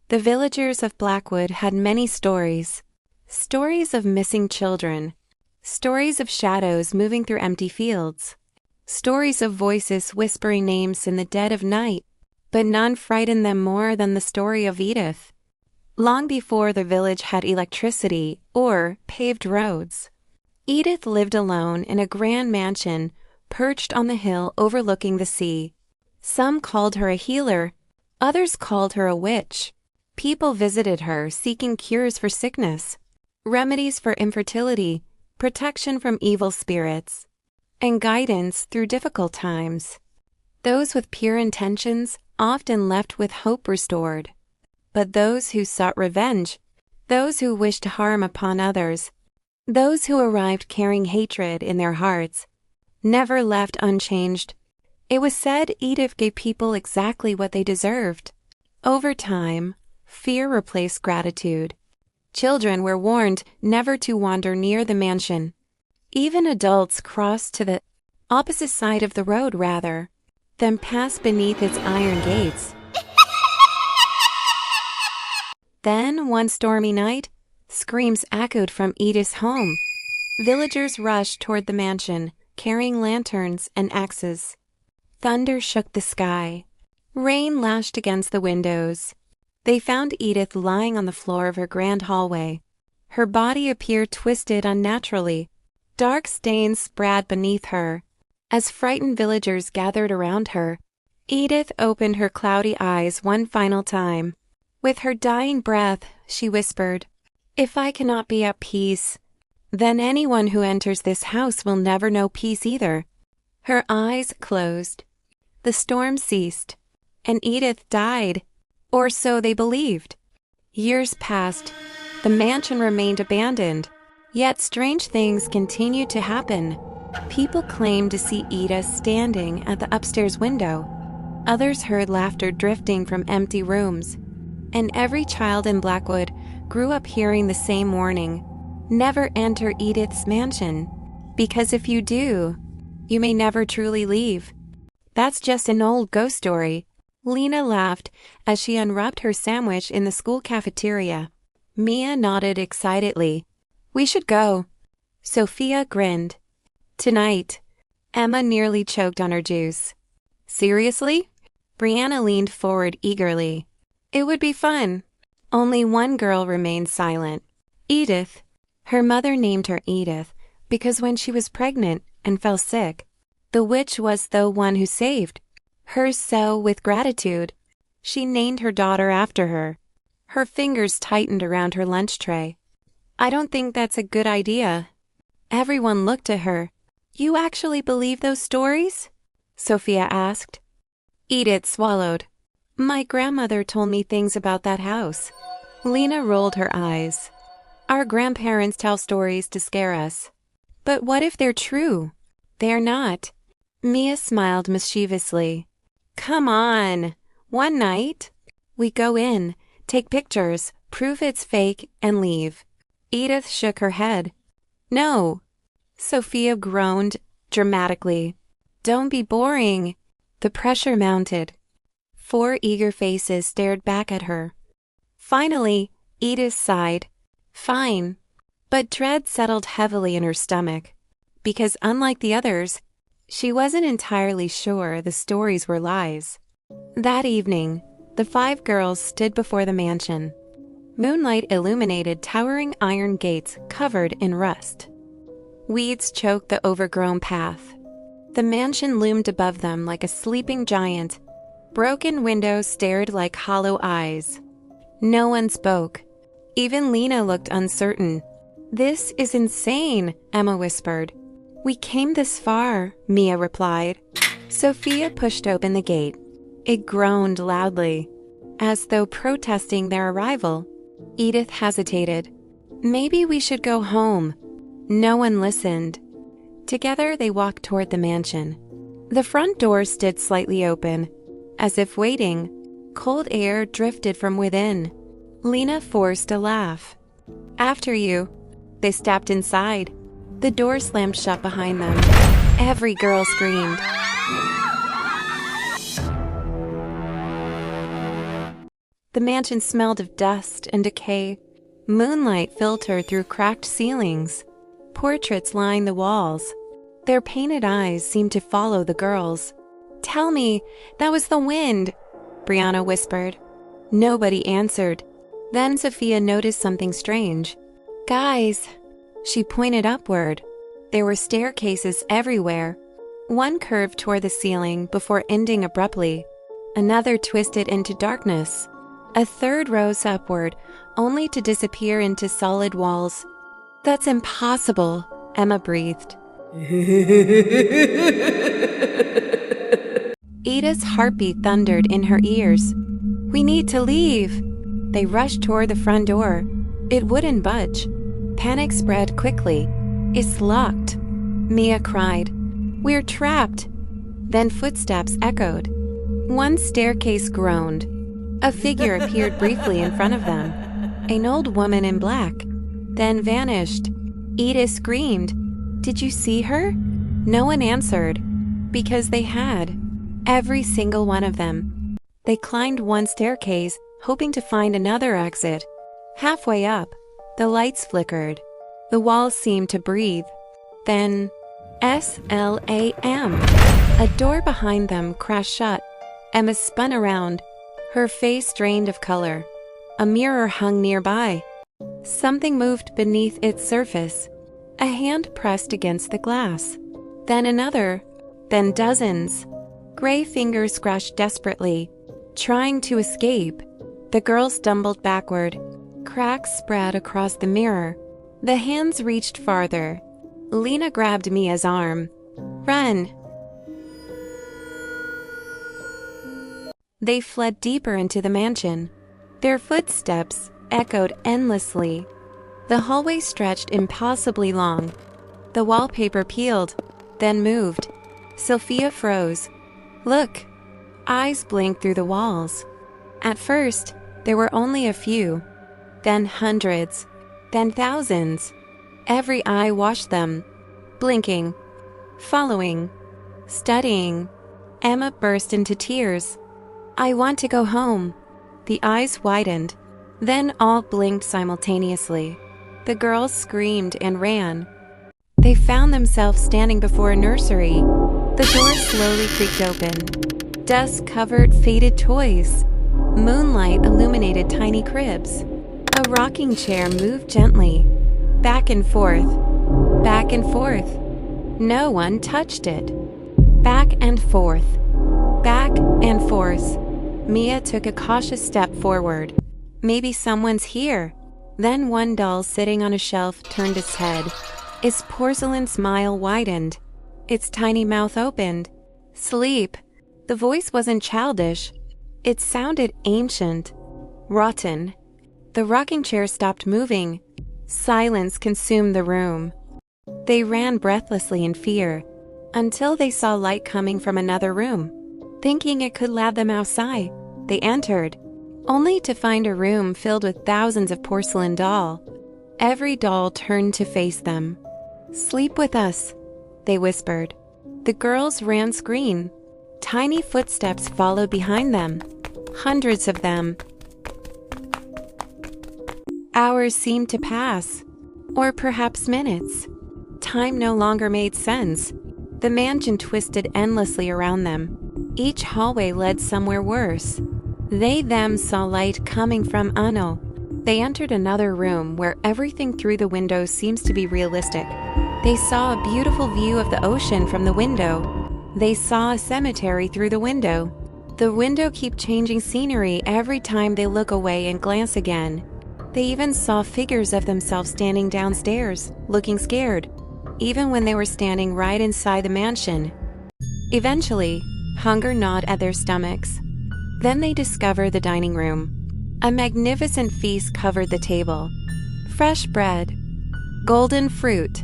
The villagers of Blackwood had many stories. Stories of missing children. Stories of shadows moving through empty fields. Stories of voices whispering names in the dead of night. But none frightened them more than the story of Edith. Long before the village had electricity or paved roads, Edith lived alone in a grand mansion perched on the hill overlooking the sea. Some called her a healer, others called her a witch. People visited her seeking cures for sickness, remedies for infertility, protection from evil spirits, and guidance through difficult times. Those with pure intentions often left with hope restored. But those who sought revenge, those who wished harm upon others, those who arrived carrying hatred in their hearts, never left unchanged. It was said Edith gave people exactly what they deserved. Over time, fear replaced gratitude. Children were warned never to wander near the mansion. Even adults crossed to the opposite side of the road rather than pass beneath its iron gates. Then, one stormy night, screams echoed from Edith's home. Villagers rushed toward the mansion, carrying lanterns and axes. Thunder shook the sky. Rain lashed against the windows. They found Edith lying on the floor of her grand hallway. Her body appeared twisted unnaturally. Dark stains spread beneath her. As frightened villagers gathered around her, Edith opened her cloudy eyes one final time. With her dying breath, she whispered, "If I cannot be at peace, then anyone who enters this house will never know peace either." Her eyes closed. The storm ceased, and Edith died, or so they believed. Years passed. The mansion remained abandoned, yet strange things continued to happen. People claimed to see Edith standing at the upstairs window. Others heard laughter drifting from empty rooms. And every child in Blackwood grew up hearing the same warning: never enter Edith's mansion, because if you do, you may never truly leave. That's just an old ghost story. Lena laughed as she unwrapped her sandwich in the school cafeteria. Mia nodded excitedly. "We should go." Sophia grinned. "Tonight." Emma nearly choked on her juice. "Seriously?" Brianna leaned forward eagerly. "It would be fun." Only one girl remained silent. Edith. Her mother named her Edith because when she was pregnant and fell sick, the witch was the one who saved her, so with gratitude, she named her daughter after her. Her fingers tightened around her lunch tray. "I don't think that's a good idea." Everyone looked at her. "You actually believe those stories?" Sophia asked. Edith swallowed. "My grandmother told me things about that house." Lena rolled her eyes. "Our grandparents tell stories to scare us. But what if they're true?" "They're not." Mia smiled mischievously. "Come on. One night, we go in, take pictures, prove it's fake, and leave." Edith shook her head. "No." Sophia groaned dramatically. "Don't be boring." The pressure mounted. 4 eager faces stared back at her. Finally, Edith sighed. "Fine." But dread settled heavily in her stomach, because unlike the others, she wasn't entirely sure the stories were lies. That evening, the 5 girls stood before the mansion. Moonlight illuminated towering iron gates covered in rust. Weeds choked the overgrown path. The mansion loomed above them like a sleeping giant. Broken windows stared like hollow eyes. No one spoke. Even Lena looked uncertain. "This is insane," Emma whispered. "We came this far," Mia replied. Sophia pushed open the gate. It groaned loudly, as though protesting their arrival. Edith hesitated. "Maybe we should go home." No one listened. Together they walked toward the mansion. The front door stood slightly open. As if waiting, cold air drifted from within. Lena forced a laugh. "After you." They stepped inside. The door slammed shut behind them. Every girl screamed. The mansion smelled of dust and decay. Moonlight filtered through cracked ceilings. Portraits lined the walls. Their painted eyes seemed to follow the girls. "Tell me, that was the wind," Brianna whispered. Nobody answered. Then Sophia noticed something strange. "Guys," she pointed upward. There were staircases everywhere. One curved toward the ceiling before ending abruptly. Another twisted into darkness. A third rose upward, only to disappear into solid walls. "That's impossible," Emma breathed. Edith's heartbeat thundered in her ears. "We need to leave." They rushed toward the front door. It wouldn't budge. Panic spread quickly. "It's locked," Mia cried. "We're trapped." Then footsteps echoed. One staircase groaned. A figure appeared briefly in front of them. An old woman in black. Then vanished. Edith screamed. "Did you see her?" No one answered. Because they had. Every single one of them. They climbed one staircase, hoping to find another exit. Halfway up, the lights flickered. The walls seemed to breathe. Then, SLAM. A door behind them crashed shut. Emma spun around, her face drained of color. A mirror hung nearby. Something moved beneath its surface. A hand pressed against the glass. Then another. Then dozens. Gray fingers scratched desperately, trying to escape. The girl stumbled backward. Cracks spread across the mirror. The hands reached farther. Lena grabbed Mia's arm. "Run!" They fled deeper into the mansion. Their footsteps echoed endlessly. The hallway stretched impossibly long. The wallpaper peeled, then moved. Sophia froze. "Look!" Eyes blinked through the walls. At first, there were only a few. Then hundreds. Then thousands. Every eye watched them, blinking, following, studying. Emma burst into tears. "I want to go home." The eyes widened. Then all blinked simultaneously. The girls screamed and ran. They found themselves standing before a nursery. The door slowly creaked open. Dust-covered faded toys. Moonlight illuminated tiny cribs. A rocking chair moved gently, back and forth, back and forth. No one touched it. Back and forth, back and forth. Mia took a cautious step forward. Maybe someone's here. Then one doll sitting on a shelf turned its head. Its porcelain smile widened. Its tiny mouth opened. "Sleep." The voice wasn't childish. It sounded ancient, rotten. The rocking chair stopped moving. Silence consumed the room. They ran breathlessly in fear, until they saw light coming from another room. Thinking it could lead them outside, they entered, only to find a room filled with thousands of porcelain dolls. Every doll turned to face them. "Sleep with us," they whispered. The girls ran screaming. Tiny footsteps followed behind them. Hundreds of them. Hours seemed to pass, or perhaps minutes. Time no longer made sense. The mansion twisted endlessly around them. Each hallway led somewhere worse. They them saw light coming from Ano. They entered another room where everything through the window seems to be realistic. They saw a beautiful view of the ocean from the window. They saw a cemetery through the window. The window kept changing scenery every time they look away and glance again. They even saw figures of themselves standing downstairs, looking scared, even when they were standing right inside the mansion. Eventually, hunger gnawed at their stomachs. Then they discovered the dining room. A magnificent feast covered the table. Fresh bread, golden fruit,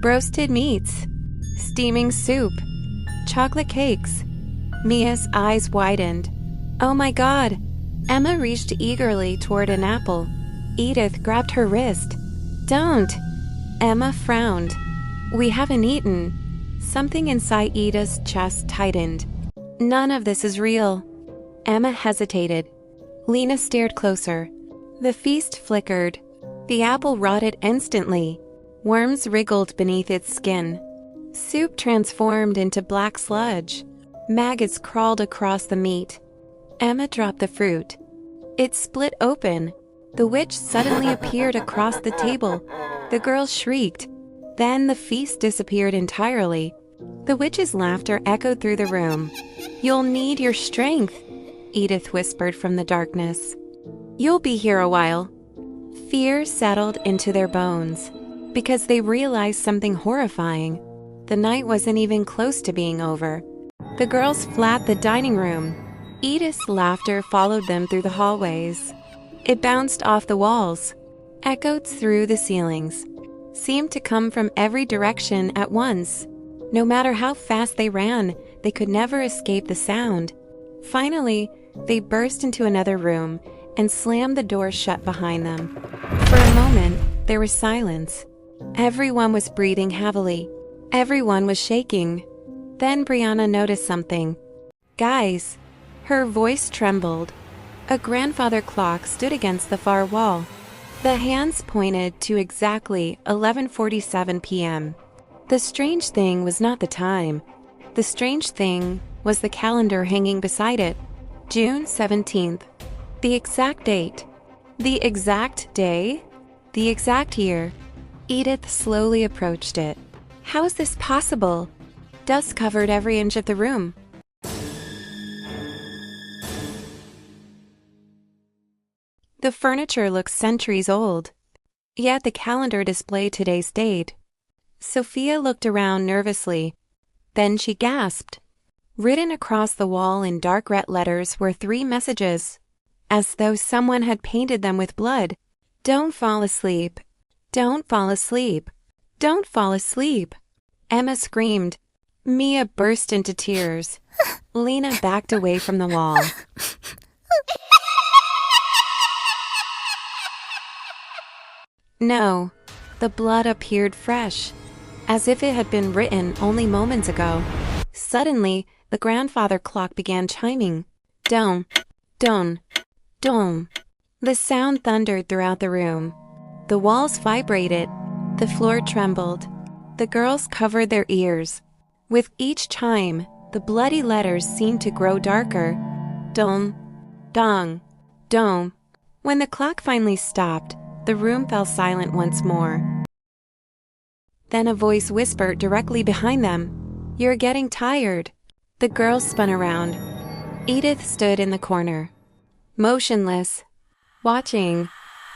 roasted meats, steaming soup, chocolate cakes. Mia's eyes widened. "Oh my God!" Emma reached eagerly toward an apple. Edith grabbed her wrist. "Don't!" Emma frowned. "We haven't eaten." Something inside Edith's chest tightened. "None of this is real." Emma hesitated. Lena stared closer. The feast flickered. The apple rotted instantly. Worms wriggled beneath its skin. Soup transformed into black sludge. Maggots crawled across the meat. Emma dropped the fruit. It split open. The witch suddenly appeared across the table. The girls shrieked. Then the feast disappeared entirely. The witch's laughter echoed through the room. "You'll need your strength," Edith whispered from the darkness. "You'll be here a while." Fear settled into their bones because they realized something horrifying. The night wasn't even close to being over. The girls fled the dining room. Edith's laughter followed them through the hallways. It bounced off the walls, echoed through the ceilings, seemed to come from every direction at once. No matter how fast they ran, they could never escape the sound. Finally, they burst into another room and slammed the door shut behind them. For a moment, there was silence. Everyone was breathing heavily. Everyone was shaking. Then Brianna noticed something. "Guys," her voice trembled. A grandfather clock stood against the far wall. The hands pointed to exactly 11:47 p.m. The strange thing was not the time. The strange thing was the calendar hanging beside it. June 17th. The exact date. The exact day. The exact year. Edith slowly approached it. How is this possible? Dust covered every inch of the room. The furniture looked centuries old, yet the calendar displayed today's date. Sophia looked around nervously. Then she gasped. Written across the wall in dark red letters were 3 messages, as though someone had painted them with blood. "Don't fall asleep. Don't fall asleep. Don't fall asleep." Emma screamed. Mia burst into tears. Lena backed away from the wall. No, the blood appeared fresh, as if it had been written only moments ago. Suddenly, the grandfather clock began chiming. Dong, dong, dong. The sound thundered throughout the room. The walls vibrated. The floor trembled. The girls covered their ears. With each chime, the bloody letters seemed to grow darker. Dong, dong, dong. When the clock finally stopped, the room fell silent once more. Then a voice whispered directly behind them, "You're getting tired." The girls spun around. Edith stood in the corner, motionless, watching.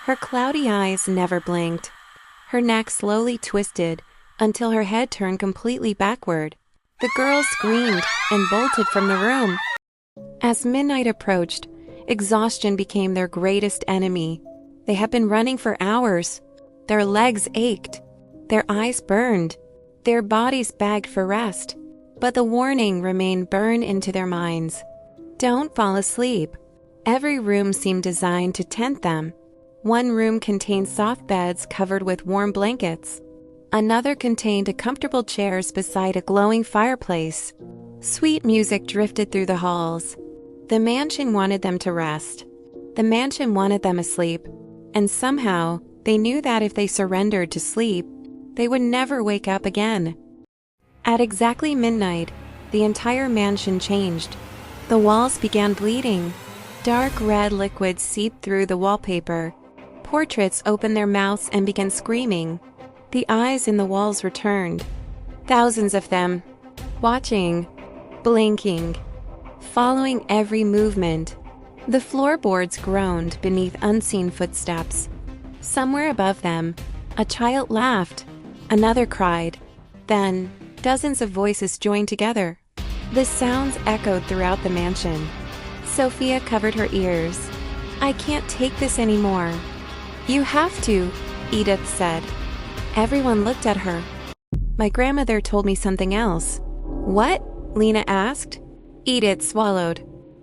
Her cloudy eyes never blinked. Her neck slowly twisted until her head turned completely backward. The girls screamed and bolted from the room. As midnight approached, exhaustion became their greatest enemy. They had been running for hours. Their legs ached. Their eyes burned. Their bodies begged for rest. But the warning remained burned into their minds. Don't fall asleep. Every room seemed designed to tempt them. One room contained soft beds covered with warm blankets. Another contained comfortable chairs beside a glowing fireplace. Sweet music drifted through the halls. The mansion wanted them to rest. The mansion wanted them asleep. And somehow, they knew that if they surrendered to sleep, they would never wake up again. At exactly midnight, the entire mansion changed. The walls began bleeding. Dark red liquid seeped through the wallpaper. Portraits opened their mouths and began screaming. The eyes in the walls returned. Thousands of them, watching, blinking, following every movement. The floorboards groaned beneath unseen footsteps. Somewhere above them, a child laughed. Another cried. Then, dozens of voices joined together. The sounds echoed throughout the mansion. Sophia covered her ears. "I can't take this anymore." "You have to," Edith said. Everyone looked at her. "My grandmother told me something else." "What?" Lena asked. Edith swallowed.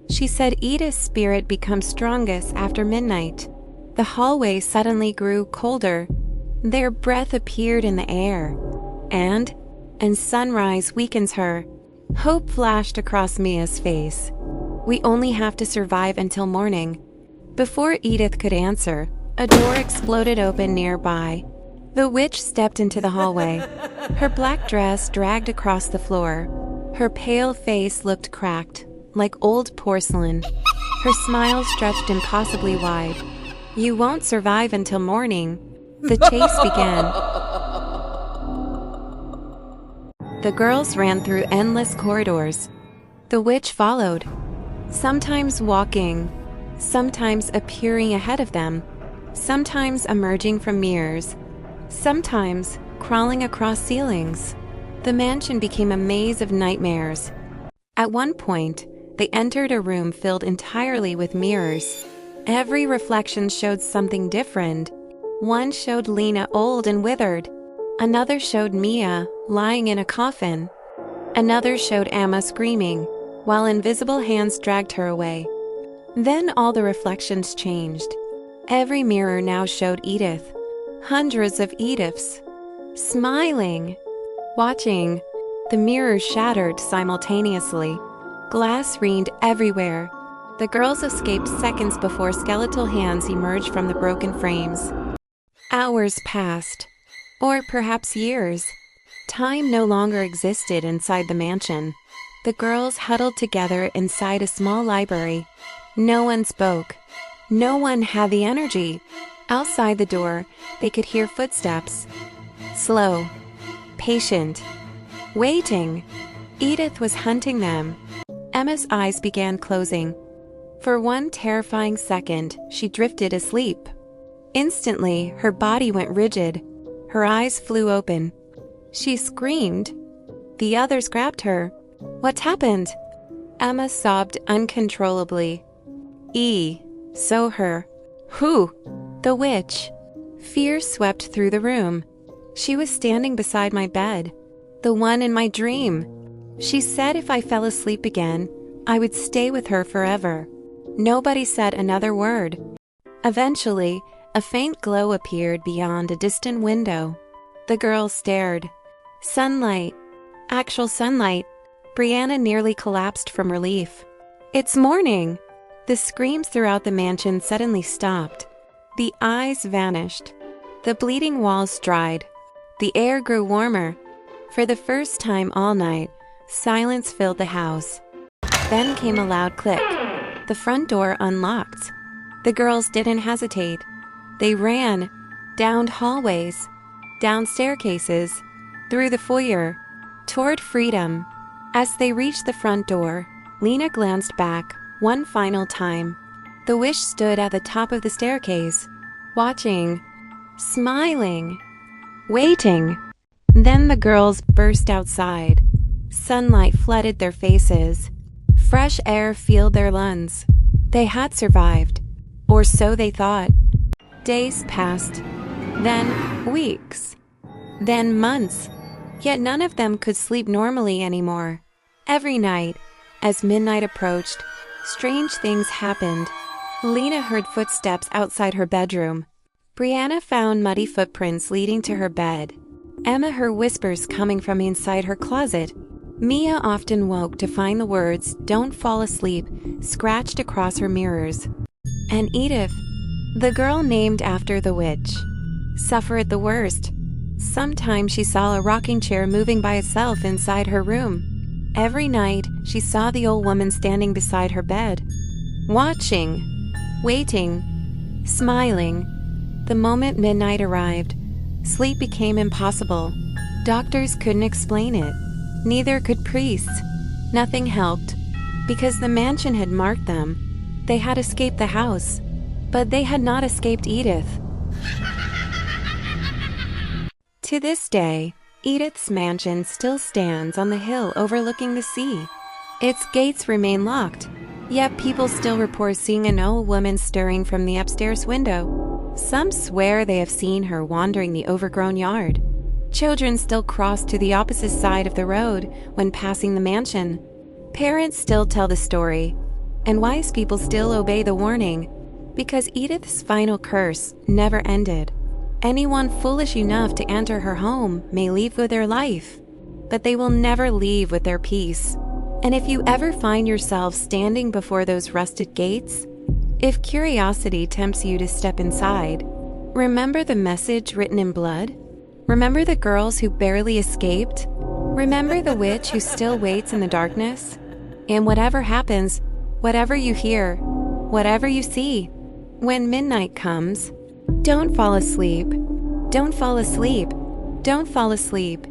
She said Edith's spirit becomes strongest after midnight. The hallway suddenly grew colder. Their breath appeared in the air. And sunrise weakens her. Hope flashed across Mia's face. "We only have to survive until morning." Before Edith could answer, a door exploded open nearby. The witch stepped into the hallway. Her black dress dragged across the floor. Her pale face looked cracked, like old porcelain. Her smile stretched impossibly wide. "You won't survive until morning." The chase began. The girls ran through endless corridors. The witch followed, sometimes walking, sometimes appearing ahead of them, sometimes emerging from mirrors, sometimes crawling across ceilings. The mansion became a maze of nightmares. At one point, they entered a room filled entirely with mirrors. Every reflection showed something different. One showed Lena old and withered. Another showed Mia lying in a coffin. Another showed Emma screaming, while invisible hands dragged her away. Then all the reflections changed. Every mirror now showed Edith. Hundreds of Ediths. Smiling. Watching. The mirrors shattered simultaneously. Glass rained everywhere. The girls escaped seconds before skeletal hands emerged from the broken frames. Hours passed. Or perhaps years. Time no longer existed inside the mansion. The girls huddled together inside a small library. No one spoke. No one had the energy. Outside the door, they could hear footsteps. Slow. Patient. Waiting. Edith was hunting them. Emma's eyes began closing. For one terrifying second, she drifted asleep. Instantly, her body went rigid. Her eyes flew open. She screamed. The others grabbed her. "What happened?" Emma sobbed uncontrollably. So her. Who? The witch. Fear swept through the room. She was standing beside my bed. The one in my dream. She said if I fell asleep again, I would stay with her forever. Nobody said another word. Eventually, a faint glow appeared beyond a distant window. The girls stared. Sunlight. Actual sunlight. Brianna nearly collapsed from relief. "It's morning!" The screams throughout the mansion suddenly stopped. The eyes vanished. The bleeding walls dried. The air grew warmer. For the first time all night, silence filled the house. Then came a loud click. The front door unlocked. The girls didn't hesitate. They ran, down hallways, down staircases, through the foyer, toward freedom. As they reached the front door, Lena glanced back one final time. The witch stood at the top of the staircase, watching, smiling, waiting. Then the girls burst outside. Sunlight flooded their faces. Fresh air filled their lungs. They had survived, or so they thought. Days passed, then weeks, then months, yet none of them could sleep normally anymore. Every night, as midnight approached, strange things happened. Lena heard footsteps outside her bedroom. Brianna found muddy footprints leading to her bed. Emma heard whispers coming from inside her closet. Mia often woke to find the words, "Don't fall asleep," scratched across her mirrors. And Edith, the girl named after the witch, suffered the worst. Sometimes she saw a rocking chair moving by itself inside her room. Every night, she saw the old woman standing beside her bed, watching, waiting, smiling. The moment midnight arrived, sleep became impossible. Doctors couldn't explain it. Neither could priests. Nothing helped, because the mansion had marked them. They had escaped the house, but they had not escaped Edith. To this day, Edith's mansion still stands on the hill overlooking the sea. Its gates remain locked, yet people still report seeing an old woman stirring from the upstairs window. Some swear they have seen her wandering the overgrown yard. Children still cross to the opposite side of the road when passing the mansion. Parents still tell the story, and wise people still obey the warning, because Edith's final curse never ended. Anyone foolish enough to enter her home may leave with their life, but they will never leave with their peace. And if you ever find yourself standing before those rusted gates, If curiosity tempts you to step inside, remember the message written in blood? Remember the girls who barely escaped? Remember the witch who still waits in the darkness? And whatever happens, whatever you hear, whatever you see, when midnight comes, don't fall asleep. Don't fall asleep. Don't fall asleep.